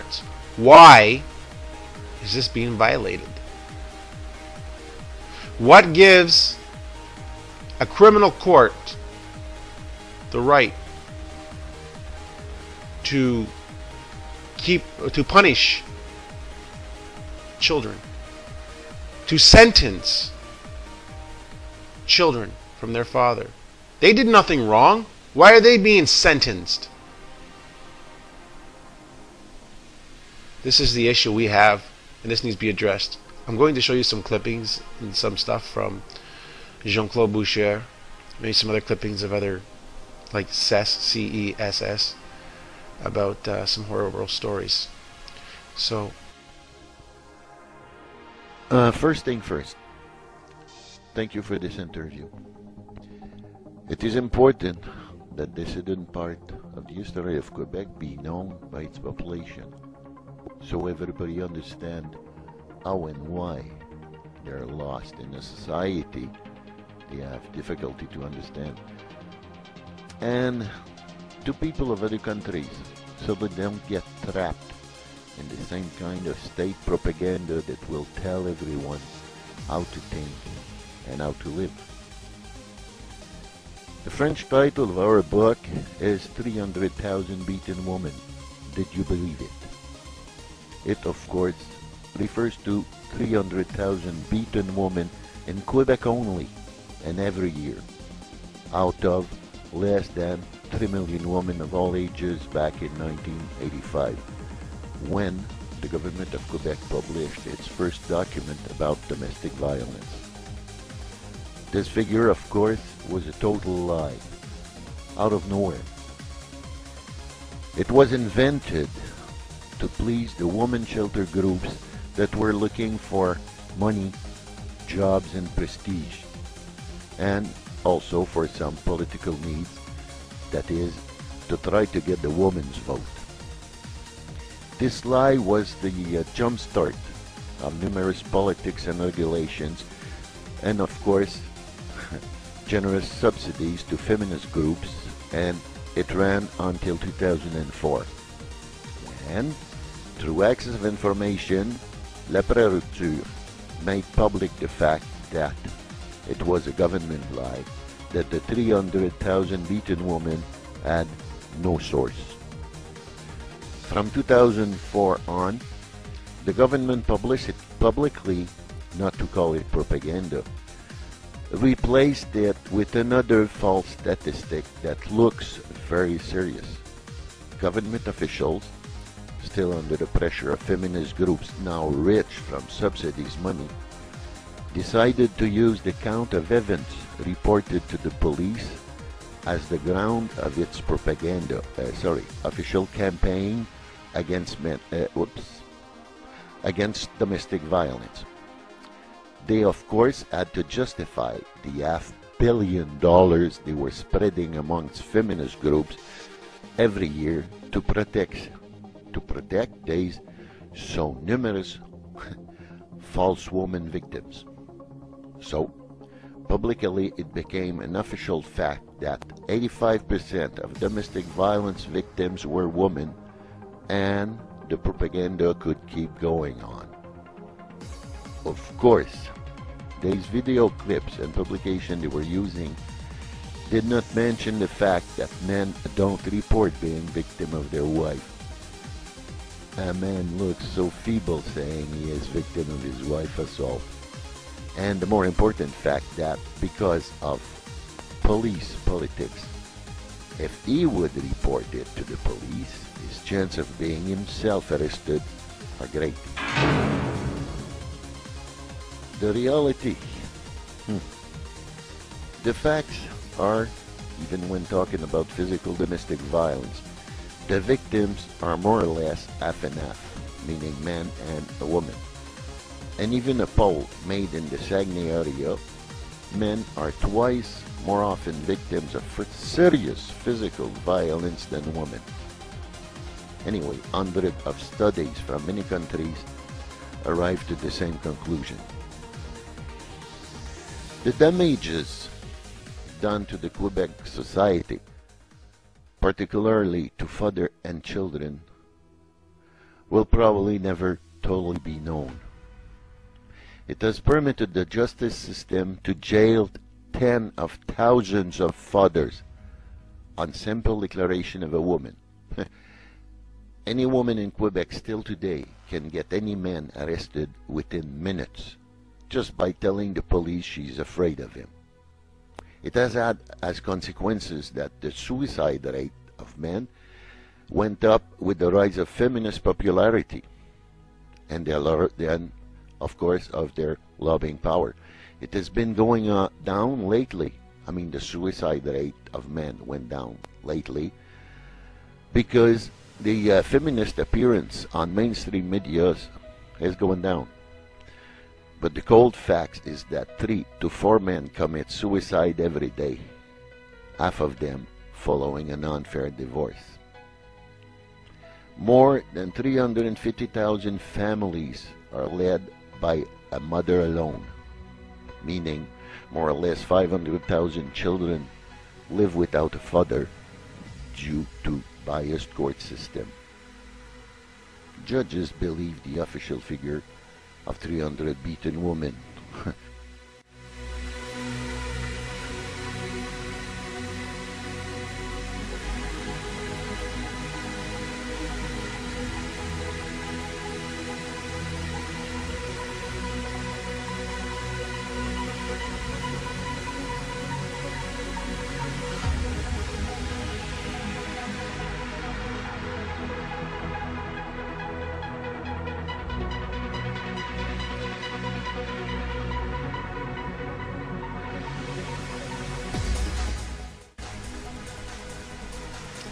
court. Why is this being violated? What gives a criminal court the right to punish children, to sentence children from their father? They did nothing wrong. Why are they being sentenced? This is the issue we have, and this needs to be addressed. I'm going to show you some clippings and some stuff from Jean-Claude Boucher, maybe some other clippings of other, like CESS, C-E-S-S, about some horrible stories. So, first thing first, thank you for this interview. It is important that this hidden part of the history of Quebec be known by its population, so everybody understand how and why they're lost in a society they have difficulty to understand. And to people of other countries, so that they don't get trapped in the same kind of state propaganda that will tell everyone how to think and how to live. The French title of our book is 300,000 Beaten Women. Did you believe it? It, of course, refers to 300,000 beaten women in Quebec only, and every year, out of less than 3 million women of all ages back in 1985, when the government of Quebec published its first document about domestic violence. This figure, of course, was a total lie, out of nowhere. It was invented to please the woman shelter groups that were looking for money, jobs, and prestige, and also for some political needs, that is, to try to get the woman's vote. This lie was the jumpstart of numerous politics and regulations, and of course, generous subsidies to feminist groups, and it ran until 2004. And through access of information, La Préfecture made public the fact that it was a government lie, that the 300,000 beaten women had no source. From 2004 on, the government published it publicly, not to call it propaganda, replaced it with another false statistic that looks very serious. Government officials, still under the pressure of feminist groups now rich from subsidies money, decided to use the count of events reported to the police as the ground of its propaganda, official campaign against against domestic violence. They, of course, had to justify the $500 million they were spreading amongst feminist groups every year to protect these so numerous false woman victims. So, publicly it became an official fact that 85% of domestic violence victims were women, and the propaganda could keep going on. Of course, these video clips and publication they were using did not mention the fact that men don't report being victim of their wife. A man looks so feeble saying he is victim of his wife's assault. And the more important fact that because of police politics, if he would report it to the police, his chance of being himself arrested are great. The reality. The facts are, even when talking about physical domestic violence, the victims are more or less half and half, meaning man and a woman. And even a poll made in the Saguenay area, men are twice more often victims of serious physical violence than women. Anyway, hundreds of studies from many countries arrived to the same conclusion. The damages done to the Quebec society, particularly to father and children, will probably never totally be known. It has permitted the justice system to jail tens of thousands of fathers on simple declaration of a woman. Any woman in Quebec still today can get any man arrested within minutes just by telling the police she's afraid of him. It has had as consequences that the suicide rate of men went up with the rise of feminist popularity and then, of course, of their lobbying power. It has been going down lately. I mean, the suicide rate of men went down lately because the feminist appearance on mainstream media has gone down. But the cold fact is that 3 to 4 men commit suicide every day, half of them following an unfair divorce. More than 350,000 families are led by a mother alone, meaning more or less 500,000 children live without a father due to biased court system. Judges believe the official figure of 300 beaten women.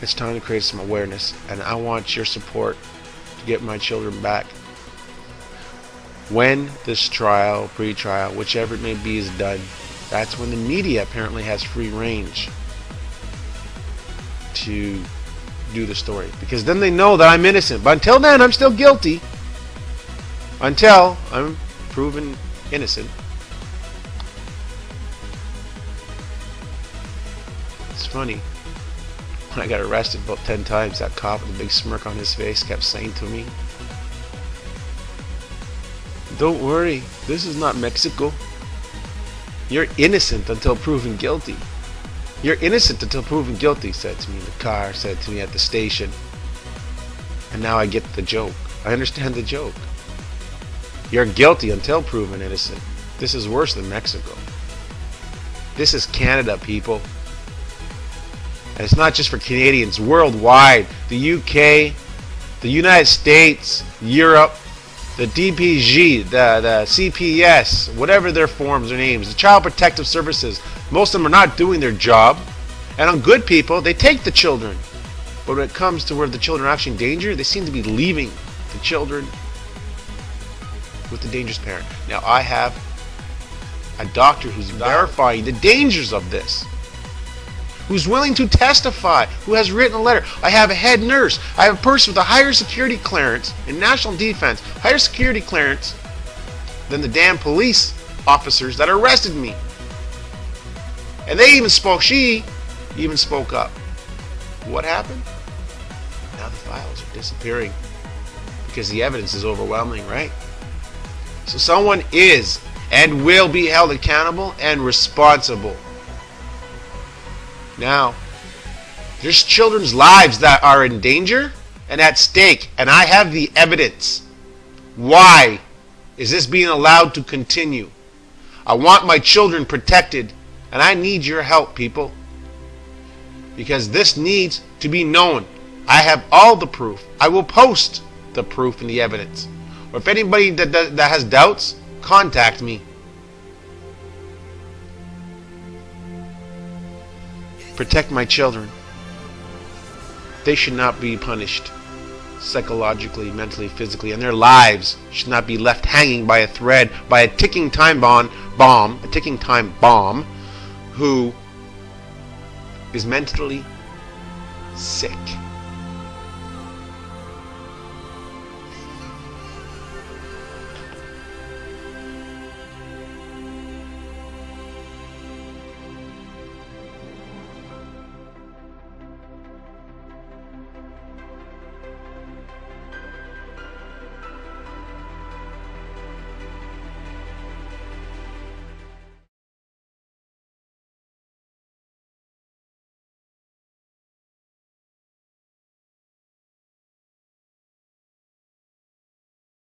It's time to create some awareness, and I want your support to get my children back. When this trial, pre-trial, whichever it may be, is done, that's when the media apparently has free range to do the story, because then they know that I'm innocent. But until then, I'm still guilty. Until I'm proven innocent. It's funny. When I got arrested about 10 times, that cop with a big smirk on his face kept saying to me, "Don't worry, this is not Mexico. You're innocent until proven guilty. You're innocent until proven guilty," said to me in the car, said to me at the station. And now I get the joke. I understand the joke. You're guilty until proven innocent. This is worse than Mexico. This is Canada, people. And it's not just for Canadians, worldwide. The UK, the United States, Europe, the DPG, the CPS, whatever their forms or names, the Child Protective Services, most of them are not doing their job. And on good people, they take the children. But when it comes to where the children are actually in danger, they seem to be leaving the children with the dangerous parent. Now, I have a doctor who's verifying the dangers of this, who's willing to testify, who has written a letter. I have a head nurse. I have a person with a higher security clearance in national defense, higher security clearance than the damn police officers that arrested me. And they even spoke, she even spoke up. What happened? Now the files are disappearing because the evidence is overwhelming, right? So someone is and will be held accountable and responsible. Now, there's children's lives that are in danger and at stake, and I have the evidence. Why is this being allowed to continue? I want my children protected, and I need your help, people, because this needs to be known. I have all the proof. I will post the proof and the evidence. Or if anybody that has doubts, contact me. Protect my children. They should not be punished psychologically, mentally, physically, and their lives should not be left hanging by a thread by a ticking time bomb, who is mentally sick.